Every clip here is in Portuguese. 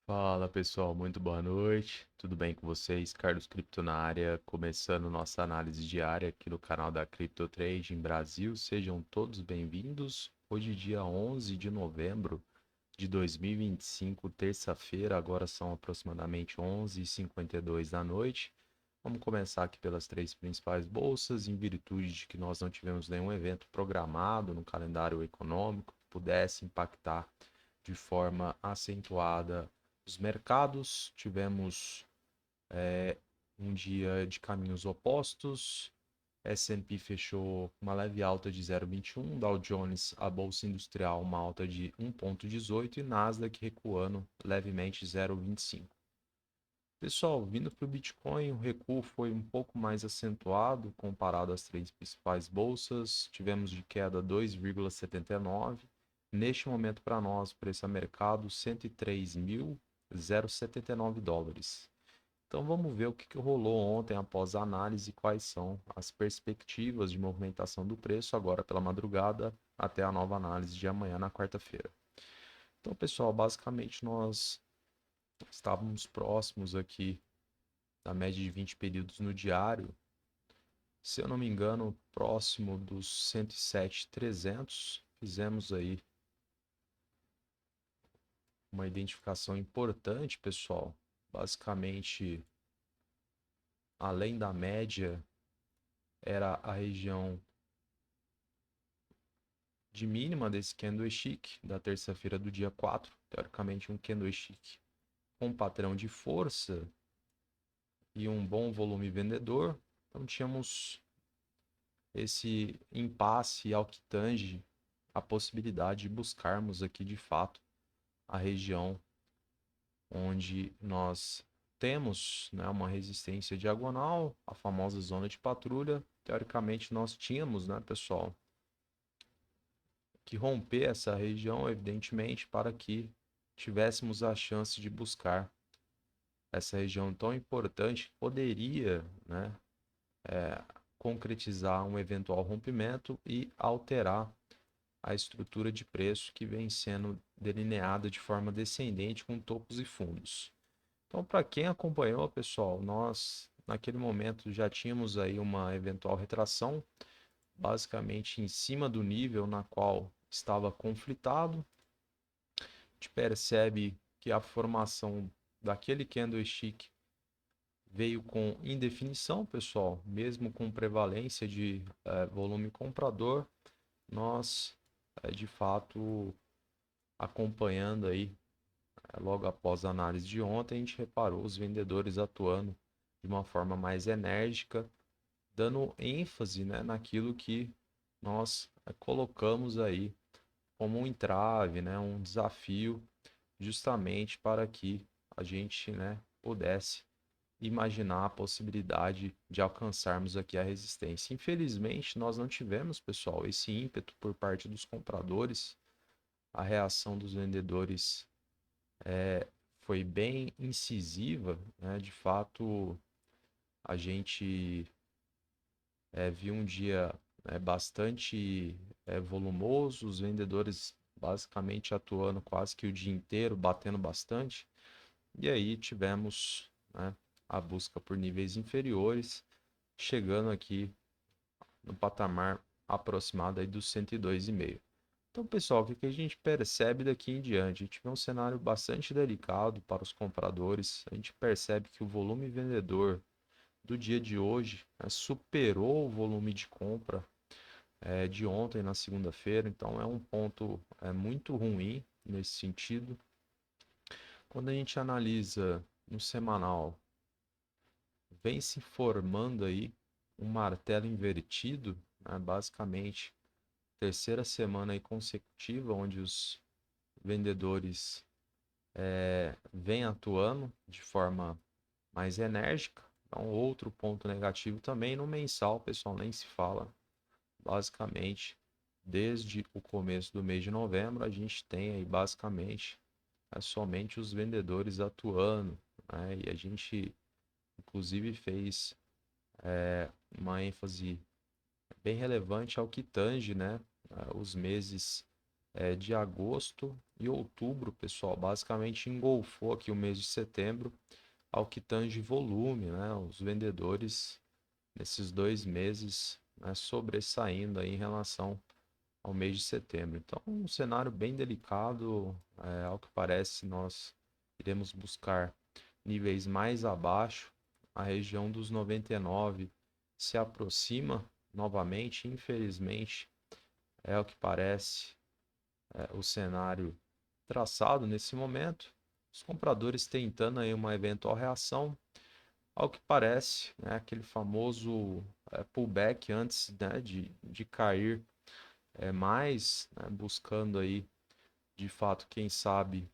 Fala pessoal, muito boa noite. Tudo bem com vocês? Carlos Cripto na área, começando nossa análise diária aqui no canal da Crypto Trading Brasil. Sejam todos bem-vindos. Hoje, dia 11 de novembro de 2025, terça-feira, agora são aproximadamente 11h52 da noite. Vamos começar aqui pelas três principais bolsas, em virtude de que nós não tivemos nenhum evento programado no calendário econômico que pudesse impactar de forma acentuada os mercados. Tivemos um dia de caminhos opostos. S&P fechou uma leve alta de 0,21, Dow Jones, a bolsa industrial, uma alta de 1,18 e Nasdaq recuando levemente 0,25. Pessoal, vindo para o Bitcoin, o recuo foi um pouco mais acentuado comparado às três principais bolsas. Tivemos de queda 2,79. Neste momento, para nós, o preço a mercado, 103.079 dólares. Então vamos ver o que rolou ontem após a análise e quais são as perspectivas de movimentação do preço agora pela madrugada até a nova análise de amanhã na quarta-feira. Então, pessoal, basicamente nós estávamos próximos aqui da média de 20 períodos no diário, se eu não me engano, próximo dos 107.300. Fizemos aí uma identificação importante, pessoal. Basicamente, além da média, era a região de mínima desse candlestick da terça-feira do dia 4, teoricamente um candlestick com padrão de força e um bom volume vendedor. Então tínhamos esse impasse ao que tange a possibilidade de buscarmos aqui de fato a região onde nós temos, né, uma resistência diagonal, a famosa zona de patrulha. Teoricamente nós tínhamos, né, pessoal, que romper essa região, evidentemente, para que tivéssemos a chance de buscar essa região tão importante que poderia, né, concretizar um eventual rompimento e alterar a estrutura de preço que vem sendo delineada de forma descendente com topos e fundos. Então, para quem acompanhou, pessoal, nós naquele momento já tínhamos aí uma eventual retração, basicamente em cima do nível na qual estava conflitado. A gente percebe que a formação daquele candlestick veio com indefinição, pessoal, mesmo com prevalência de volume comprador, nós de fato acompanhando aí logo após a análise de ontem, a gente reparou os vendedores atuando de uma forma mais enérgica, dando ênfase, né, naquilo que nós colocamos aí como um entrave, né, um desafio, justamente para que a gente, né, pudesse imaginar a possibilidade de alcançarmos aqui a resistência. Infelizmente, nós não tivemos, pessoal, esse ímpeto por parte dos compradores. A reação dos vendedores foi bem incisiva, né? De fato, a gente viu um dia bastante volumoso, os vendedores basicamente atuando quase que o dia inteiro, batendo bastante. E aí tivemos, né, a busca por níveis inferiores, chegando aqui no patamar aproximado aí dos 102,5. Então, pessoal, o que a gente percebe daqui em diante? A gente vê um cenário bastante delicado para os compradores. A gente percebe que o volume vendedor do dia de hoje superou o volume de compra de ontem, na segunda-feira. Então, é um ponto muito ruim nesse sentido. Quando a gente analisa no semanal, vem se formando aí um martelo invertido, né? Basicamente, terceira semana aí consecutiva, onde os vendedores vêm atuando de forma mais enérgica. Então, outro ponto negativo também no mensal, pessoal, nem se fala. Basicamente, desde o começo do mês de novembro, a gente tem aí basicamente somente os vendedores atuando, né? E a gente, inclusive, fez uma ênfase bem relevante ao que tange, né, os meses de agosto e outubro, pessoal, basicamente engolfou aqui o mês de setembro ao que tange volume, né? Os vendedores nesses 2 meses, né, sobressaindo aí em relação ao mês de setembro. Então, um cenário bem delicado, ao que parece, nós iremos buscar níveis mais abaixo, a região dos 99 se aproxima novamente, infelizmente, é o que parece o cenário traçado nesse momento. Os compradores tentando aí uma eventual reação, ao que parece, né, aquele famoso pullback antes, né, de cair mais, né, buscando aí de fato, quem sabe,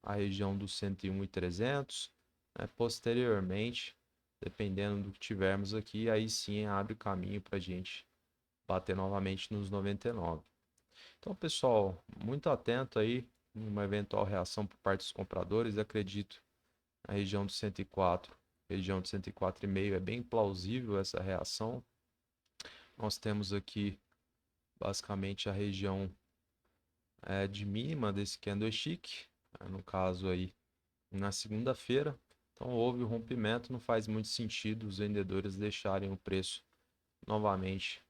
a região dos 101,300, né, posteriormente, dependendo do que tivermos aqui, aí sim abre caminho para a gente bater novamente nos 99. Então, pessoal, muito atento aí em uma eventual reação por parte dos compradores. Acredito na região do 104, região de 104,5 é bem plausível essa reação. Nós temos aqui basicamente a região de mínima desse candlestick, no caso aí na segunda-feira. Então houve o rompimento, não faz muito sentido os vendedores deixarem o preço novamente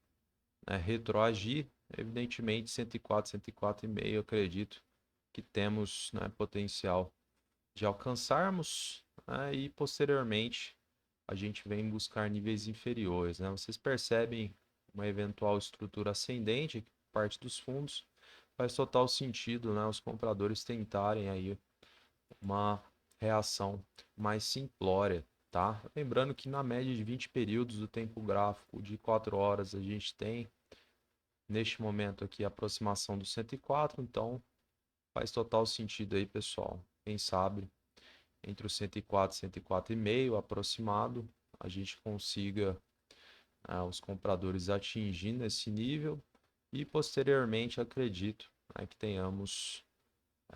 retroagir. Evidentemente, 104, 104,5, acredito que temos, né, potencial de alcançarmos, né, e posteriormente a gente vem buscar níveis inferiores, né? Vocês percebem uma eventual estrutura ascendente por parte dos fundos, faz total sentido, né, os compradores tentarem aí uma reação mais simplória, tá? Lembrando que na média de 20 períodos do tempo gráfico de 4 horas a gente tem neste momento aqui a aproximação do 104, então faz total sentido aí, pessoal. Quem sabe entre o 104 e 104,5 aproximado, a gente consiga os compradores atingindo esse nível e posteriormente acredito, né, que tenhamos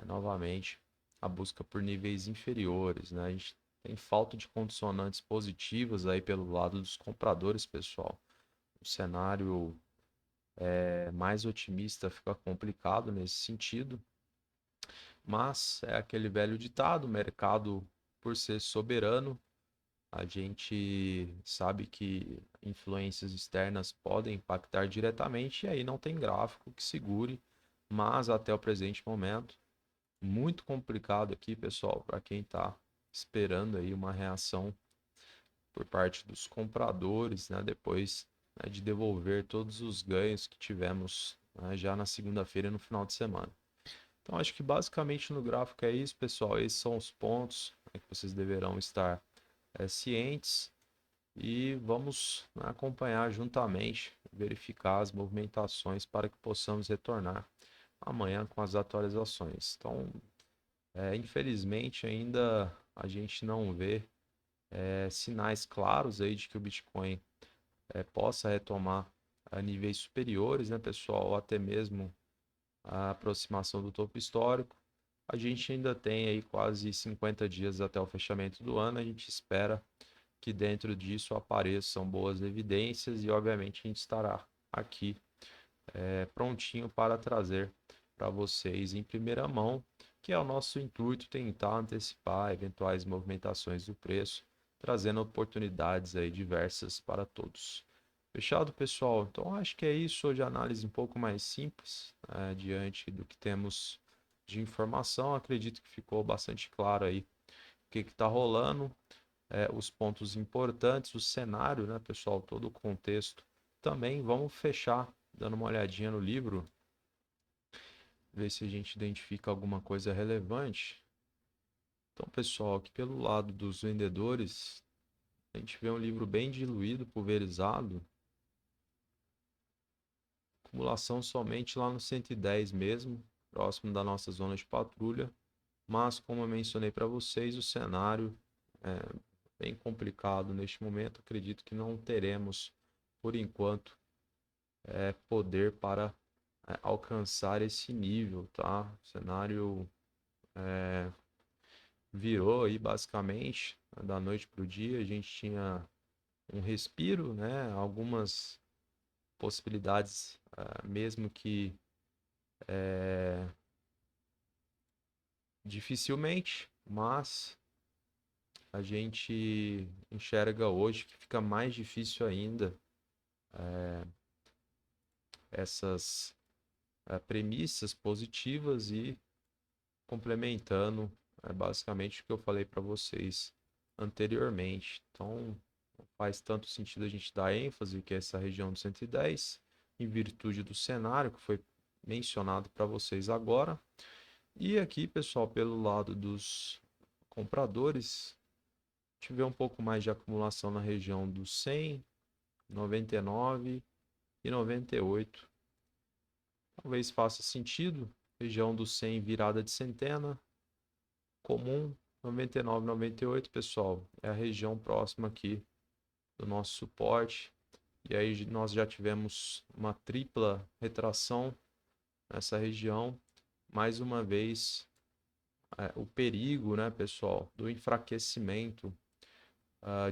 novamente a busca por níveis inferiores, né? A gente tem falta de condicionantes positivas aí pelo lado dos compradores, pessoal. O cenário mais otimista fica complicado nesse sentido, mas é aquele velho ditado, o mercado por ser soberano, a gente sabe que influências externas podem impactar diretamente e aí não tem gráfico que segure, mas até o presente momento muito complicado aqui, pessoal, para quem está esperando aí uma reação por parte dos compradores, né, depois, né, de devolver todos os ganhos que tivemos, né, já na segunda-feira e no final de semana. Então, acho que basicamente no gráfico é isso, pessoal. Esses são os pontos, né, que vocês deverão estar cientes e vamos, né, acompanhar juntamente, verificar as movimentações para que possamos retornar amanhã com as atualizações. Então, infelizmente, ainda a gente não vê sinais claros aí de que o Bitcoin possa retomar a níveis superiores, né, pessoal, ou até mesmo a aproximação do topo histórico. A gente ainda tem aí quase 50 dias até o fechamento do ano. A gente espera que dentro disso apareçam boas evidências e, obviamente, a gente estará aqui prontinho para trazer para vocês em primeira mão, que é o nosso intuito tentar antecipar eventuais movimentações do preço, trazendo oportunidades aí diversas para todos. Fechado, pessoal? Então acho que é isso. Hoje a análise um pouco mais simples, diante do que temos de informação. Acredito que ficou bastante claro aí o que está rolando, os pontos importantes, o cenário, né, pessoal, todo o contexto. Também vamos fechar dando uma olhadinha no livro, ver se a gente identifica alguma coisa relevante. Então, pessoal, aqui pelo lado dos vendedores, a gente vê um livro bem diluído, pulverizado, acumulação somente lá no 110 mesmo, próximo da nossa zona de patrulha, mas como eu mencionei para vocês, o cenário é bem complicado neste momento. Acredito que não teremos, por enquanto, poder para alcançar esse nível, tá? O cenário virou aí basicamente da noite para o dia. A gente tinha um respiro, né? Algumas possibilidades, mesmo que É, dificilmente, mas a gente enxerga hoje que fica mais difícil ainda essas premissas positivas e complementando basicamente o que eu falei para vocês anteriormente. Então, não faz tanto sentido a gente dar ênfase que é essa região do 110, em virtude do cenário que foi mencionado para vocês agora. E aqui, pessoal, pelo lado dos compradores, tive um pouco mais de acumulação na região dos 100, 99 e 98. Talvez faça sentido. Região do 100 virada de centena, comum. 99, 98, pessoal, é a região próxima aqui do nosso suporte. E aí nós já tivemos uma tripla retração nessa região. Mais uma vez, o perigo, né, pessoal, do enfraquecimento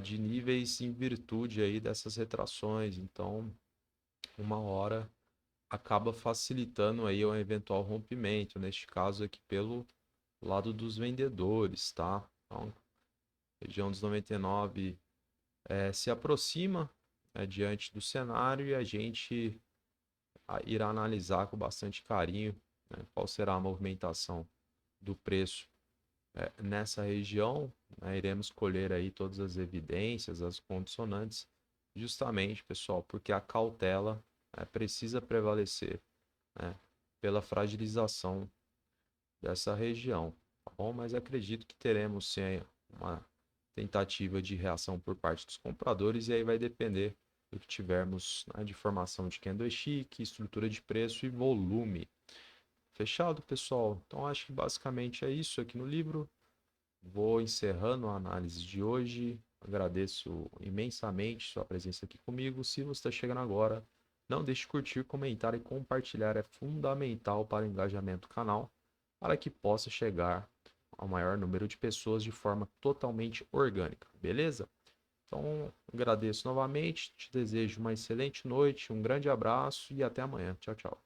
de níveis em virtude aí dessas retrações. Então, uma hora acaba facilitando aí um eventual rompimento, neste caso aqui pelo lado dos vendedores, tá? Então, região dos 99 se aproxima diante do cenário e a gente irá analisar com bastante carinho, né, qual será a movimentação do preço nessa região. Né, iremos colher aí todas as evidências, as condicionantes, justamente, pessoal, porque a cautela precisa prevalecer, né, pela fragilização dessa região, tá bom? Mas acredito que teremos sim uma tentativa de reação por parte dos compradores e aí vai depender do que tivermos, né, de formação de candlestick, estrutura de preço e volume. Fechado, pessoal? Então acho que basicamente é isso aqui no livro. Vou encerrando a análise de hoje. Agradeço imensamente sua presença aqui comigo. Se você está chegando agora, não deixe de curtir, comentar e compartilhar. É fundamental para o engajamento do canal, para que possa chegar ao maior número de pessoas de forma totalmente orgânica, beleza? Então, agradeço novamente, te desejo uma excelente noite, um grande abraço e até amanhã. Tchau, tchau.